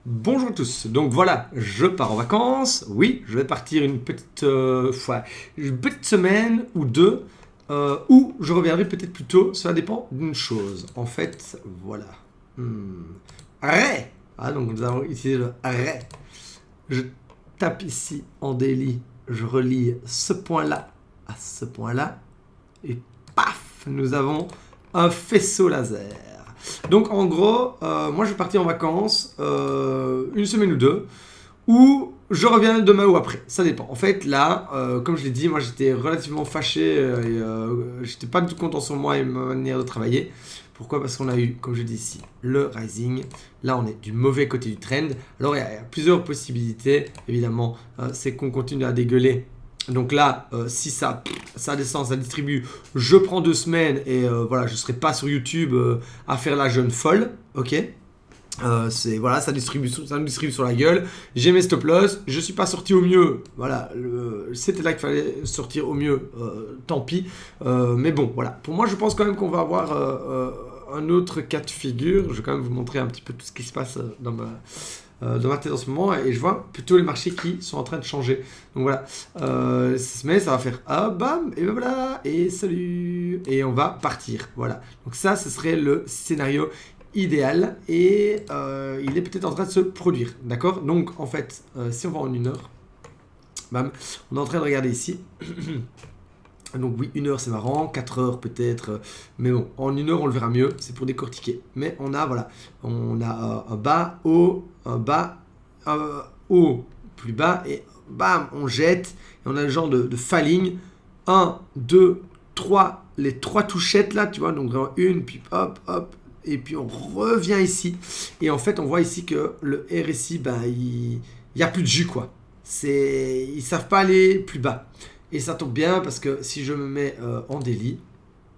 Bonjour à tous, donc voilà, je pars en vacances, oui, je vais partir une petite semaine ou deux, ou je reviendrai peut-être plus tôt, cela dépend d'une chose. En fait, voilà. Hmm. Arrêt. Ah, donc nous allons utiliser le arrêt. Je tape ici en daily, je relie ce point-là à ce point-là, et paf, nous avons un faisceau laser. Donc en gros, moi je vais partir en vacances une semaine ou deux, ou je reviens demain ou après, ça dépend. En fait là, comme je l'ai dit, moi j'étais relativement fâché et j'étais pas du tout content sur moi et ma manière de travailler. Pourquoi? Parce qu'on a eu, comme je dis ici, le rising. Là, on est du mauvais côté du trend. Alors, il y a plusieurs possibilités. Évidemment, c'est qu'on continue à dégueuler. Donc là, si ça descend, ça distribue, je prends 2 semaines et voilà, je ne serai pas sur YouTube à faire la jeune folle. Ok. Voilà, ça nous distribue sur la gueule. J'ai mes stop loss, je suis pas sorti au mieux. Voilà, c'était là qu'il fallait sortir au mieux. Tant pis. Mais bon, voilà. Pour moi, je pense quand même qu'on va avoir un autre cas de figure. Je vais quand même vous montrer un petit peu tout ce qui se passe dans ma tête en ce moment, et je vois plutôt les marchés qui sont en train de changer. Donc voilà, ça va faire ah bam, et ben voilà, et salut, et on va partir. Voilà, donc ça, ce serait le scénario idéal, et il est peut-être en train de se produire, d'accord? Donc en fait, si on va en 1 heure, bam, on est en train de regarder ici. Donc oui, 1 heure c'est marrant, 4 heures peut-être, mais bon, en 1 heure on le verra mieux, c'est pour décortiquer. Mais on a, voilà, on a un bas, haut, un bas, un haut, plus bas, et bam, on jette, et on a le genre de falling, 1, 2, 3, les 3 touchettes là, tu vois, donc vraiment une, puis hop, hop, et puis on revient ici, et en fait on voit ici que le RSI, ben, il n'y a plus de jus, quoi. Ils savent pas aller plus bas. Et ça tombe bien parce que si je me mets en daily,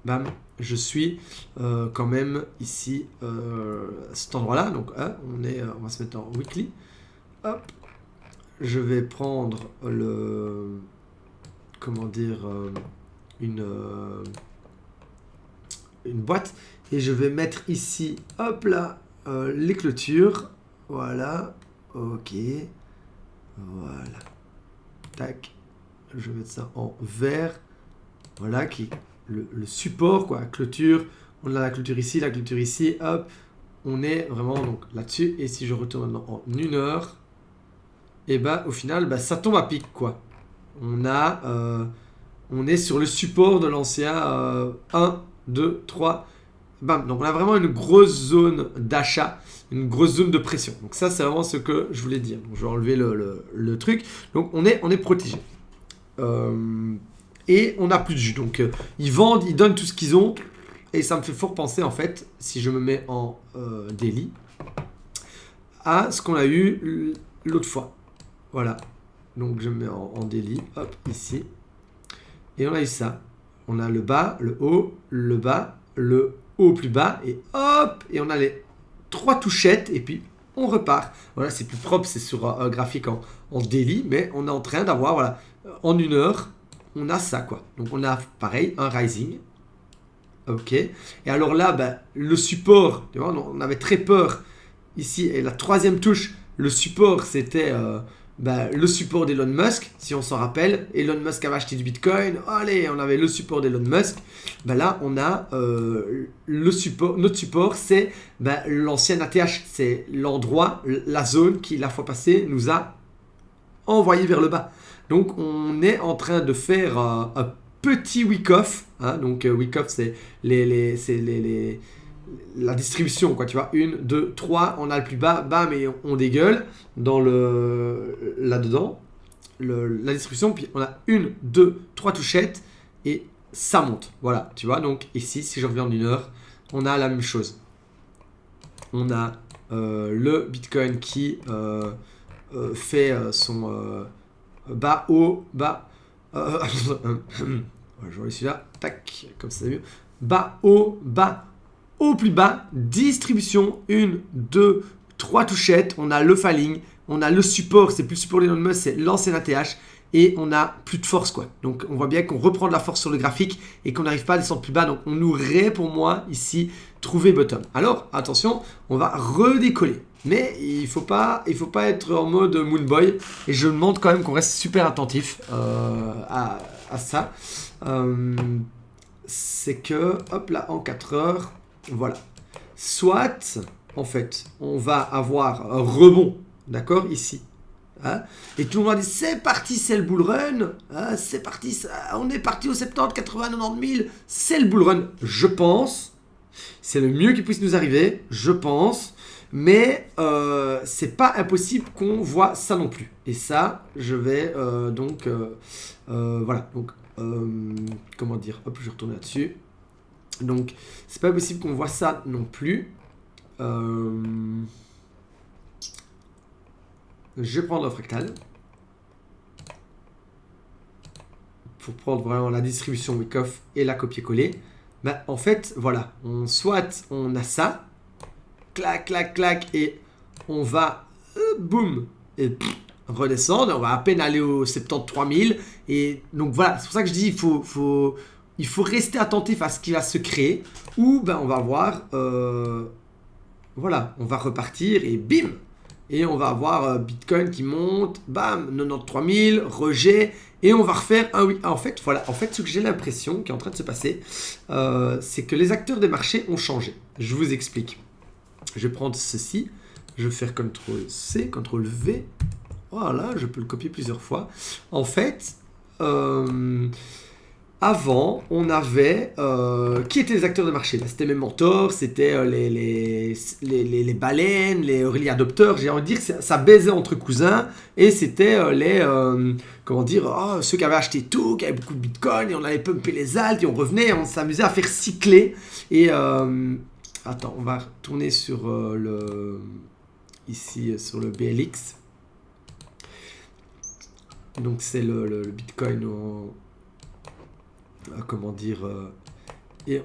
bam, je suis quand même ici à cet endroit-là. Donc on va se mettre en weekly. Hop, je vais prendre comment dire, une boîte, et je vais mettre ici, hop là, les clôtures. Voilà, ok, voilà, tac. Je vais mettre ça en vert. Voilà, qui est le support, quoi. Clôture. On a la clôture ici, hop. On est vraiment donc là-dessus. Et si je retourne maintenant en 1 heure, et bah au final, bah, ça tombe à pic, quoi. On est sur le support de l'ancien 1, 2, 3. Bam. Donc on a vraiment une grosse zone d'achat, une grosse zone de pression. Donc ça, c'est vraiment ce que je voulais dire. Donc je vais enlever le truc. Donc on est protégé. Et on n'a plus de jus. Donc ils vendent, ils donnent tout ce qu'ils ont. Et ça me fait fort penser, en fait, si je me mets en daily, à ce qu'on a eu l'autre fois. Voilà. Donc je me mets en daily, hop, ici. Et on a eu ça. On a le bas, le haut, le bas, le haut plus bas, et hop, et on a les 3 touchettes, et puis on repart. Voilà, c'est plus propre, c'est sur un graphique en daily, mais on est en train d'avoir, voilà, en 1 heure, on a ça, quoi. Donc on a pareil, un rising. Ok. Et alors là, ben, le support, tu vois, on avait très peur ici. Et la 3e touche, le support, c'était le support d'Elon Musk, si on s'en rappelle. Elon Musk avait acheté du Bitcoin. Allez, on avait le support d'Elon Musk. Ben là, on a le support. Notre support, c'est l'ancien ATH. C'est l'endroit, la zone qui, la fois passée, nous a envoyé vers le bas. Donc on est en train de faire un petit week-off. Hein, donc week-off, c'est la distribution, quoi, tu vois. 1, 2, 3, on a le plus bas, bam, et on dégueule dans là-dedans, la distribution. Puis on a 1, 2, 3 touchettes, et ça monte. Voilà, tu vois. Donc ici, si je reviens en 1 heure, on a la même chose. On a le Bitcoin qui fait son... bas, haut, bas. Je vais celui-là. Tac, comme ça, c'est mieux. Bas, haut, plus bas. Distribution. 1, 2, 3 touchettes. On a le falling. On a le support. C'est plus le support d'Elon Musk, c'est l'ancien ATH. et on n'a plus de force, quoi. Donc on voit bien qu'on reprend de la force sur le graphique et qu'on n'arrive pas à descendre plus bas. Donc on nous pour moi ici trouver bottom. Alors attention, on va redécoller. Mais il faut pas être en mode Moon Boy. Et je demande quand même qu'on reste super attentif à ça. C'est que, hop là, en 4 heures, voilà. Soit, en fait, on va avoir un rebond, d'accord, ici. Hein, et tout le monde va dire, c'est parti, c'est le bull run. Hein, c'est parti, on est parti aux 70, 80, 90 000. C'est le bull run, je pense. C'est le mieux qui puisse nous arriver, je pense. Mais c'est pas impossible qu'on voit ça non plus. Et ça, je vais voilà. Donc, comment dire? Hop, je retourne là-dessus. Donc, c'est pas possible qu'on voit ça non plus. Je vais prendre le fractal pour prendre vraiment la distribution Wyckoff et la copier-coller. Ben, en fait, voilà. Soit on a ça. Clac, clac, clac, et on va, boum, et redescendre. On va à peine aller aux 73 000. Et donc voilà, c'est pour ça que je dis, il faut rester attentif à ce qui va se créer. Ou ben, on va voir, voilà, on va repartir et bim. Et on va avoir Bitcoin qui monte, bam, 93 000, rejet. Et on va refaire un oui. En fait, voilà. En fait, ce que j'ai l'impression qui est en train de se passer, c'est que les acteurs des marchés ont changé. Je vous explique. Je vais prendre ceci, je vais faire CTRL-C, CTRL-V. Voilà, je peux le copier plusieurs fois. En fait, avant, on avait... qui étaient les acteurs de marché? C'était mes mentors, c'était les baleines, les early adopters. J'ai envie de dire que ça baisait entre cousins. Et c'était comment dire, ceux qui avaient acheté tout, qui avaient beaucoup de Bitcoin, et on allait pumper les alts, et on revenait, et on s'amusait à faire cycler. Et... attends, on va retourner sur ici sur le BLX. Donc c'est le Bitcoin comment dire et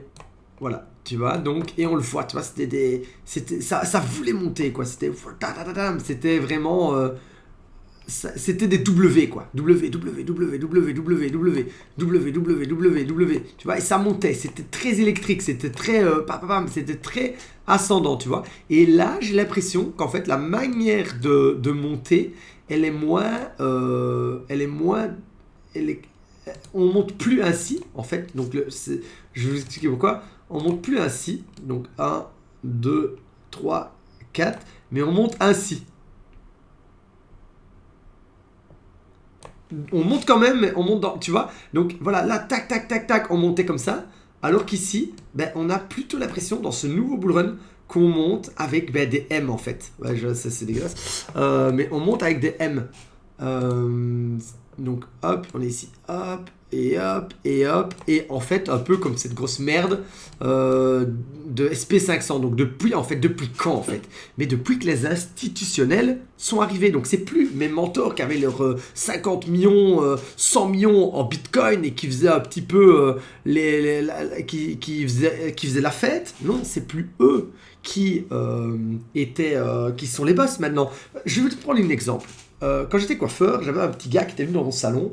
voilà, tu vois, donc, et on le voit, tu vois, ça voulait monter, quoi, c'était vraiment c'était des W, quoi. W, tu vois, et ça montait, c'était très électrique, c'était très, c'était très ascendant, tu vois. Et là, j'ai l'impression qu'en fait, la manière de monter, on monte plus ainsi, en fait. Donc, je vais vous expliquer pourquoi. On monte plus ainsi, donc 1, 2, 3, 4, mais on monte ainsi. On monte quand même, mais on monte dans, tu vois. Donc voilà, là, tac, tac, tac, tac, on montait comme ça. Alors qu'ici, ben, on a plutôt l'impression, dans ce nouveau bull run, qu'on monte avec des M, en fait. Ouais, ça, c'est dégueulasse. Mais on monte avec des M. Donc, hop, on est ici. Hop, et hop, et hop. Et en fait, un peu comme cette grosse merde de SP500. Donc, depuis quand, en fait? Mais depuis que les institutionnels sont arrivés. Donc, c'est plus mes mentors qui avaient leurs 50 millions, 100 millions en Bitcoin et qui faisaient un petit peu qui faisaient la fête. Non, c'est plus eux qui sont les boss maintenant. Je vais te prendre un exemple. Quand j'étais coiffeur, j'avais un petit gars qui était venu dans mon salon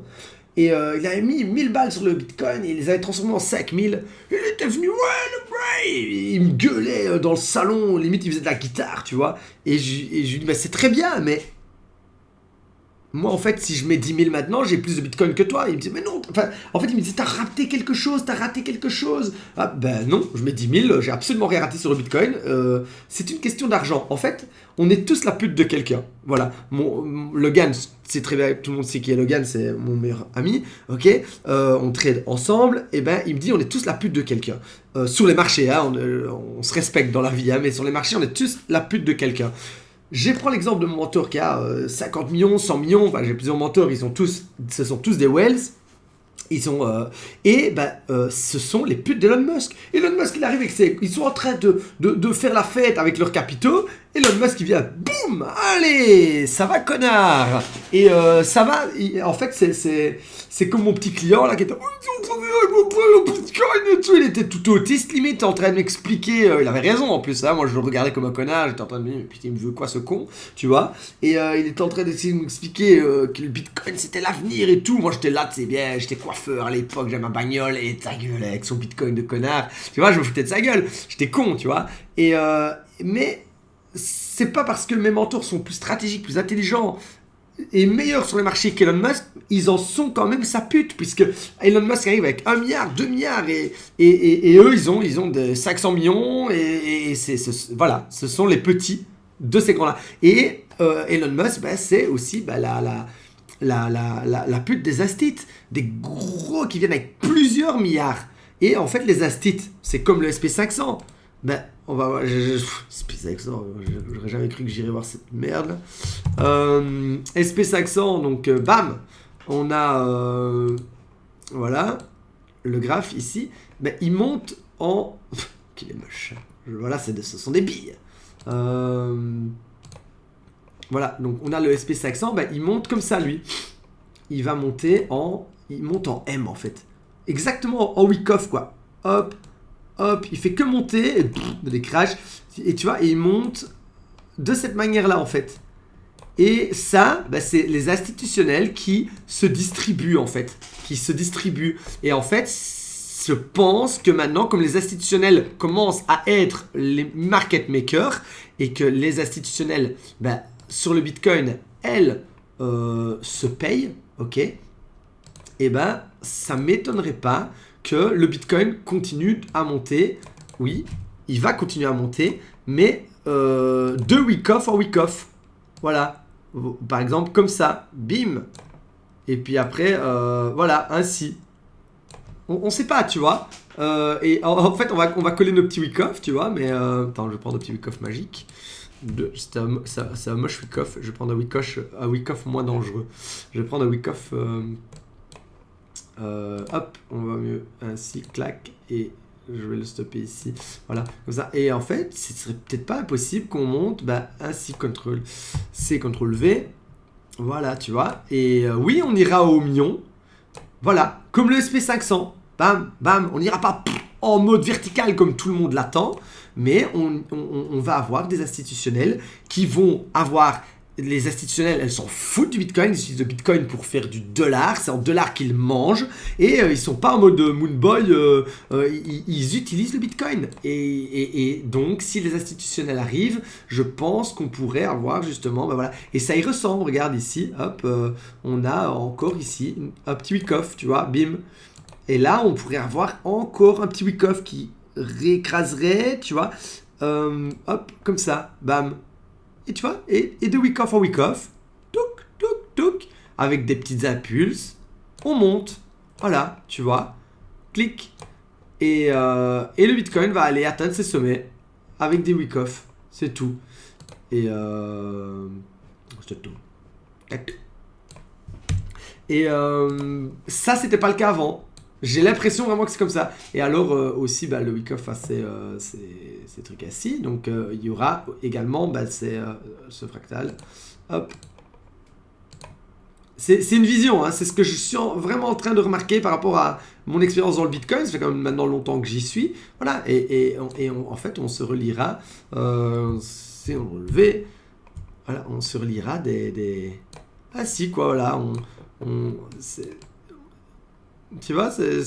et il avait mis 1000 balles sur le Bitcoin et il les avait transformés en 5000. Il était venu, ouais, le brain, il me gueulait dans le salon, limite il faisait de la guitare, tu vois. Et je lui dis, bah, c'est très bien, mais moi, en fait, si je mets 10 000 maintenant, j'ai plus de Bitcoin que toi. Il me dit, mais non. Enfin, en fait, il me dit, t'as raté quelque chose, Ah, ben non, je mets 10 000, j'ai absolument rien raté sur le Bitcoin. C'est une question d'argent. En fait, on est tous la pute de quelqu'un. Voilà. Logan, c'est très bien, tout le monde sait qui est Logan, c'est mon meilleur ami. Ok, on trade ensemble. Et ben, il me dit, on est tous la pute de quelqu'un. Sur les marchés, hein, on se respecte dans la vie, hein, mais sur les marchés, on est tous la pute de quelqu'un. Je prends l'exemple de mon mentor qui a 50 millions, 100 millions, enfin j'ai plusieurs mentors, ce sont tous des whales. Ils sont, ce sont les putes d'Elon Musk. Elon Musk, il arrive ils sont en train de faire la fête avec leurs capitaux. Elon Musk, il vient, boum, boum, allez, ça va connard. Et ça va, en fait c'est comme mon petit client là qui était il était tout autiste limite en train de m'expliquer, il avait raison en plus, hein, moi je le regardais comme un connard, j'étais en train de me dire putain il me veut quoi ce con, tu vois, et il était en train d'essayer de m'expliquer que le bitcoin c'était l'avenir et tout, moi j'étais là, tu sais bien, j'étais coiffeur à l'époque, j'avais ma bagnole et ta gueule avec son bitcoin de connard, tu vois, je me foutais de sa gueule, j'étais con, tu vois, et mais c'est pas parce que mes mentors sont plus stratégiques, plus intelligents et meilleurs sur les marchés qu'Elon Musk, ils en sont quand même sa pute, puisque Elon Musk arrive avec 1 milliard, 2 milliards, et eux, ils ont de 500 millions, et voilà, ce sont les petits de ces grands-là. Et Elon Musk, bah, c'est aussi bah, la pute des astites, des gros qui viennent avec plusieurs milliards. Et en fait, les astites, c'est comme le SP500. Ben, on va voir. SP500, j'aurais jamais cru que j'irais voir cette merde. SP500, donc bam, on a. Voilà, le graphe ici. Ben, il monte en. Qu'il est moche. Voilà, ce sont des billes. Voilà, donc on a le SP500, ben, il monte comme ça, lui. Il va monter en. Il monte en M, en fait. Exactement en Wyckoff, quoi. Hop. Hop, il fait que monter, et des crashs, et tu vois, et il monte de cette manière-là, en fait. Et ça, bah, c'est les institutionnels qui se distribuent, en fait. Qui se distribuent. Et en fait, je pense que maintenant, comme les institutionnels commencent à être les market makers, et que les institutionnels, bah, sur le Bitcoin, elles, se payent, ok, et ben, ça m'étonnerait pas que le Bitcoin continue à monter. Oui, il va continuer à monter, mais de Wyckoff en Wyckoff. Voilà. Par exemple, comme ça. Bim. Et puis après, voilà, ainsi. On sait pas, tu vois. Et en fait, on va coller nos petits Wyckoff, tu vois. Mais attends, je vais prendre un petit Wyckoff magique. C'est un moche Wyckoff. Je vais prendre un Wyckoff moins dangereux. Je vais prendre un Wyckoff... hop, on va mieux ainsi, clac, et je vais le stopper ici, voilà, comme ça. Et en fait, ce serait peut-être pas impossible qu'on monte, bah, ainsi, CTRL-C, CTRL-V, voilà, tu vois. Et oui, on ira au million, voilà, comme le SP500, bam, bam, on n'ira pas en mode vertical comme tout le monde l'attend, mais on va avoir des institutionnels qui vont avoir... Les institutionnels, elles s'en foutent du Bitcoin, ils utilisent le Bitcoin pour faire du dollar, c'est en dollars qu'ils mangent, et ils sont pas en mode Moonboy, ils utilisent le Bitcoin. Et donc, si les institutionnels arrivent, je pense qu'on pourrait avoir justement, ben voilà, et ça y ressemble, regarde ici, hop, on a encore ici un petit Wyckoff, tu vois, bim. Et là, on pourrait avoir encore un petit Wyckoff qui réécraserait, tu vois, hop, comme ça, bam. Et tu vois, et de Wyckoff en Wyckoff, touk, touk, touk, avec des petites impulses, on monte. Voilà, tu vois, clic. Et le Bitcoin va aller atteindre ses sommets avec des Wyckoff. C'est tout. Et c'est tout. Et ça, c'était pas le cas avant. J'ai l'impression vraiment que c'est comme ça. Et alors aussi, bah, le Wyckoff a ces trucs assis. Donc il y aura également bah, ce fractal. Hop. C'est une vision, hein. C'est ce que je suis vraiment en train de remarquer par rapport à mon expérience dans le Bitcoin. Ça fait quand même maintenant longtemps que j'y suis. Voilà. En fait, on se relira. Si on relevait, voilà, on se relira des... Ah si, quoi, voilà. Tu vois, et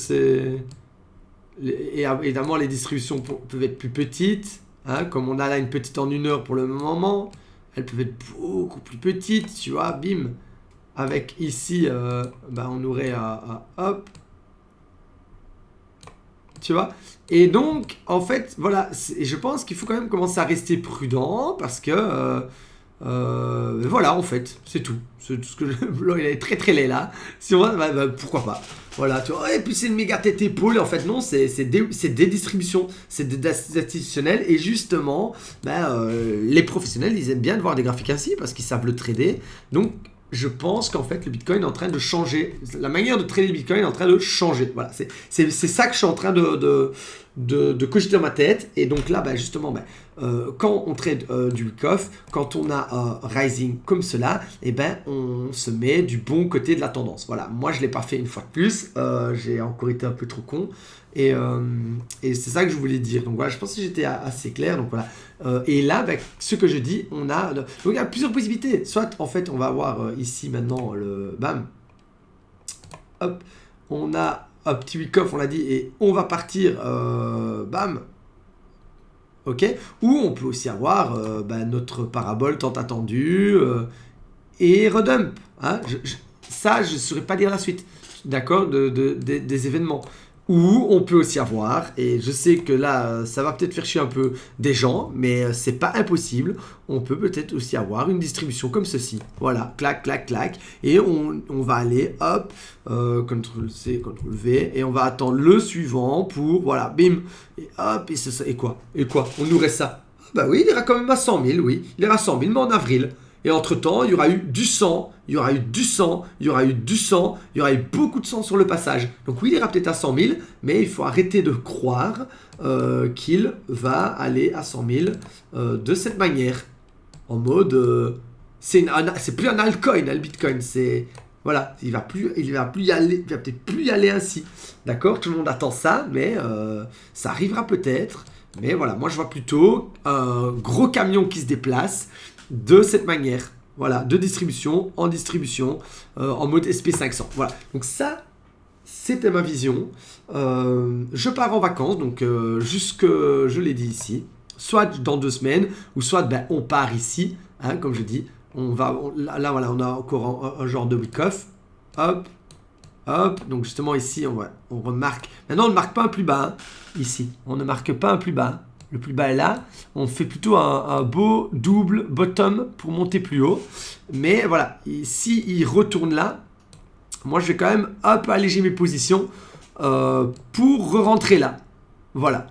évidemment, les distributions peuvent être plus petites. Hein, comme on a là une petite en 1 heure pour le moment. Elles peuvent être beaucoup plus petites, tu vois, bim. Avec ici, bah, on aurait hop. Tu vois. Et donc, en fait, voilà. Je pense qu'il faut quand même commencer à rester prudent. Parce que... voilà, en fait, c'est tout. C'est tout ce que il est très très laid là. Si on va, bah, pourquoi pas. Voilà, tu vois. Et puis c'est une méga tête épaule. En fait, non, c'est des distributions, c'est des institutionnels. Et justement, bah, les professionnels, ils aiment bien de voir des graphiques ainsi parce qu'ils savent le trader. Donc, je pense qu'en fait, le Bitcoin est en train de changer. La manière de trader le Bitcoin est en train de changer. Voilà, c'est ça que je suis en train de cogiter dans ma tête. Et donc là, bah, justement, bah, quand on trade du week-off, quand on a un rising comme cela, eh ben, on se met du bon côté de la tendance. Voilà, moi je ne l'ai pas fait une fois de plus, j'ai encore été un peu trop con. Et c'est ça que je voulais dire. Donc voilà, je pense que j'étais assez clair. Donc voilà. Et là, ben, ce que je dis, donc il y a plusieurs possibilités. Soit en fait, on va avoir ici maintenant le bam. Hop, on a un petit week-off, on l'a dit, et on va partir bam. Ok. Ou on peut aussi avoir notre parabole tant attendue et redump. Hein. Ça, je ne saurais pas dire la suite. D'accord, des événements. Ou on peut aussi avoir, et je sais que là, ça va peut-être faire chier un peu des gens, mais c'est pas impossible, on peut peut-être aussi avoir une distribution comme ceci. Voilà, clac, clac, clac, et on va aller, hop, CTRL-C, CTRL-V, et on va attendre le suivant pour, voilà, bim, et hop, et quoi? On nous reste ça. Ah bah oui, il ira quand même à 100 000, oui, il ira à 100 000, mais en avril. Et entre-temps, il y aura eu du sang, il y aura eu du sang, il y aura eu du sang, il y aura eu beaucoup de sang sur le passage. Donc oui, il ira peut-être à 100 000, mais il faut arrêter de croire qu'il va aller à 100 000 de cette manière. En mode, c'est plus un altcoin, le Bitcoin. C'est voilà, il va peut-être plus y aller ainsi. D'accord, tout le monde attend ça, mais ça arrivera peut-être. Mais voilà, moi je vois plutôt un gros camion qui se déplace de cette manière, voilà, de distribution en distribution, en mode SP500. Voilà, donc ça, c'était ma vision. Je pars en vacances, donc jusque, je l'ai dit ici, soit dans 2 semaines, ou soit on part ici, hein, comme je dis, là voilà, on a encore un genre de week-off, hop, hop, donc justement ici, on remarque, maintenant on ne marque pas un plus bas, hein, ici, on ne marque pas un plus bas. Le plus bas est là. On fait plutôt un beau double bottom pour monter plus haut. Mais voilà, s'il retourne là, moi je vais quand même un peu alléger mes positions pour re-rentrer là. Voilà,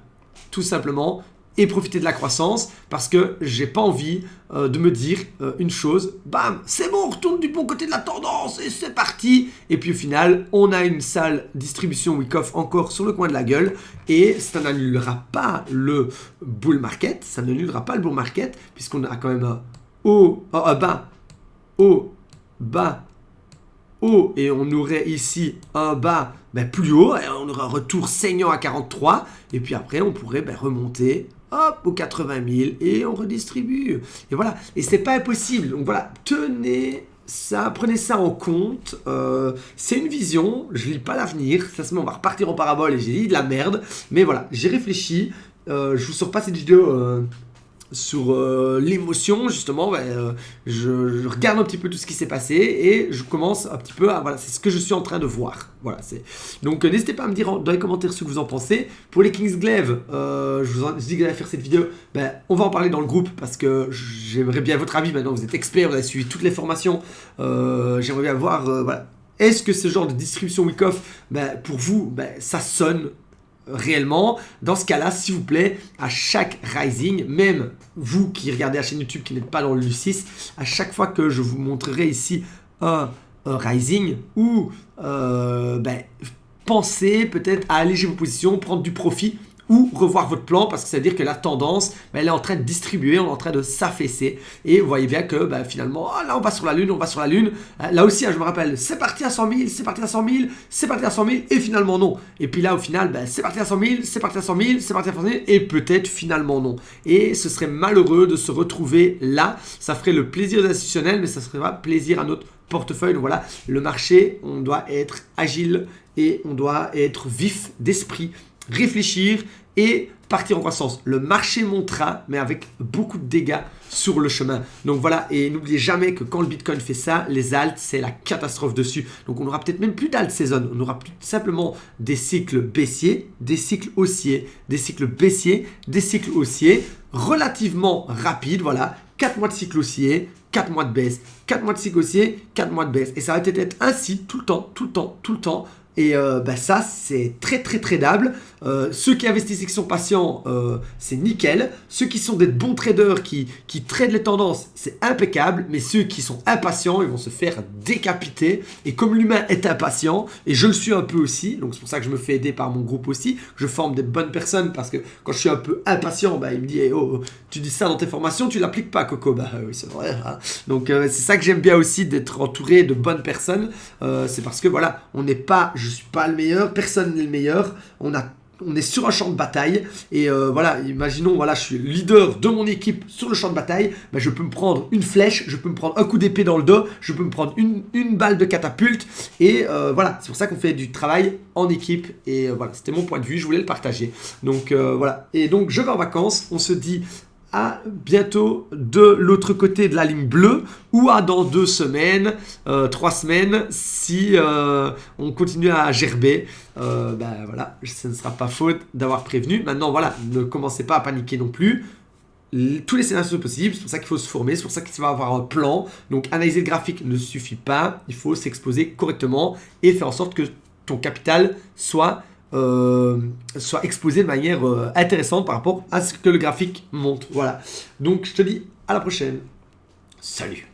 tout simplement. Et profiter de la croissance parce que j'ai pas envie de me dire une chose, bam, c'est bon, on retourne du bon côté de la tendance et c'est parti. Et puis au final, on a une sale distribution week-off encore sur le coin de la gueule et ça n'annulera pas le bull market, puisqu'on a quand même un haut, un bas, haut, bas, haut et on aurait ici un bas plus haut et on aurait un retour saignant à 43 et puis après on pourrait remonter hop aux 80 000 et on redistribue et voilà, et c'est pas impossible. Donc voilà, tenez ça, prenez ça en compte. C'est une vision, je lis pas l'avenir, ça se met, on va repartir en parabole et j'ai dit de la merde, mais voilà, j'ai réfléchi. Je vous sors pas cette vidéo sur l'émotion, justement. Je regarde un petit peu tout ce qui s'est passé et je commence un petit peu à, voilà, c'est ce que je suis en train de voir. Voilà, donc n'hésitez pas à me dire dans les commentaires ce que vous en pensez. Pour les Kingsglaive, je vous dis que j'allais faire cette vidéo, on va en parler dans le groupe parce que j'aimerais bien votre avis. Maintenant vous êtes expert, vous avez suivi toutes les formations, j'aimerais bien voir, voilà, est-ce que ce genre de distribution week-off, pour vous, ça sonne réellement? Dans ce cas-là, s'il vous plaît, à chaque rising, même vous qui regardez la chaîne YouTube qui n'êtes pas dans le Lucis, à chaque fois que je vous montrerai ici un rising ou pensez peut-être à alléger vos positions, prendre du profit ou revoir votre plan parce que ça veut dire que la tendance, elle est en train de distribuer, on est en train de s'affaisser et vous voyez bien que finalement, là on va sur la lune, là aussi, je me rappelle, c'est parti à 100 000, c'est parti à 100 000, c'est parti à 100 000 et finalement non. Et puis là au final, c'est parti à 100 000, c'est parti à 100 000, c'est parti à 100 000 et peut-être finalement non. Et ce serait malheureux de se retrouver là, ça ferait le plaisir des institutionnels mais ça serait pas plaisir à notre portefeuille. Donc voilà, le marché, on doit être agile et on doit être vif d'esprit, réfléchir et partir en croissance. Le marché montera, mais avec beaucoup de dégâts sur le chemin. Donc voilà, et n'oubliez jamais que quand le Bitcoin fait ça, les alts, c'est la catastrophe dessus. Donc on n'aura peut-être même plus d'alt saison, on aura plus simplement des cycles baissiers, des cycles haussiers, des cycles baissiers, des cycles haussiers, relativement rapides, voilà, 4 mois de cycle haussier, 4 mois de baisse, 4 mois de cycle haussier, 4 mois de baisse. Et ça va peut-être être ainsi tout le temps, Et ça, c'est très très tradable. Ceux qui investissent et qui sont patients, c'est nickel. Ceux qui sont des bons traders, qui tradent les tendances, c'est impeccable. Mais ceux qui sont impatients, ils vont se faire décapiter. Et comme l'humain est impatient, et je le suis un peu aussi, donc c'est pour ça que je me fais aider par mon groupe aussi, je forme des bonnes personnes parce que quand je suis un peu impatient, il me dit hey, oh, tu dis ça dans tes formations, tu l'appliques pas, Coco. Oui, c'est vrai. Hein. Donc c'est ça que j'aime bien aussi, d'être entouré de bonnes personnes. C'est parce que voilà, on n'est pas... Je suis pas le meilleur, personne n'est le meilleur. On est sur un champ de bataille et voilà, imaginons, voilà, je suis leader de mon équipe sur le champ de bataille, je peux me prendre une flèche, je peux me prendre un coup d'épée dans le dos, je peux me prendre une balle de catapulte et voilà, c'est pour ça qu'on fait du travail en équipe et voilà, c'était mon point de vue, je voulais le partager. Donc voilà, et donc je vais en vacances, on se dit à bientôt de l'autre côté de la ligne bleue ou à dans 2 semaines, 3 semaines si on continue à gerber. Voilà, ce ne sera pas faute d'avoir prévenu. Maintenant, voilà, ne commencez pas à paniquer non plus. Tous les scénarios sont possibles, c'est pour ça qu'il faut se former, c'est pour ça qu'il va avoir un plan. Donc analyser le graphique ne suffit pas, il faut s'exposer correctement et faire en sorte que ton capital soit exposé de manière intéressante par rapport à ce que le graphique montre. Voilà. Donc je te dis à la prochaine. Salut.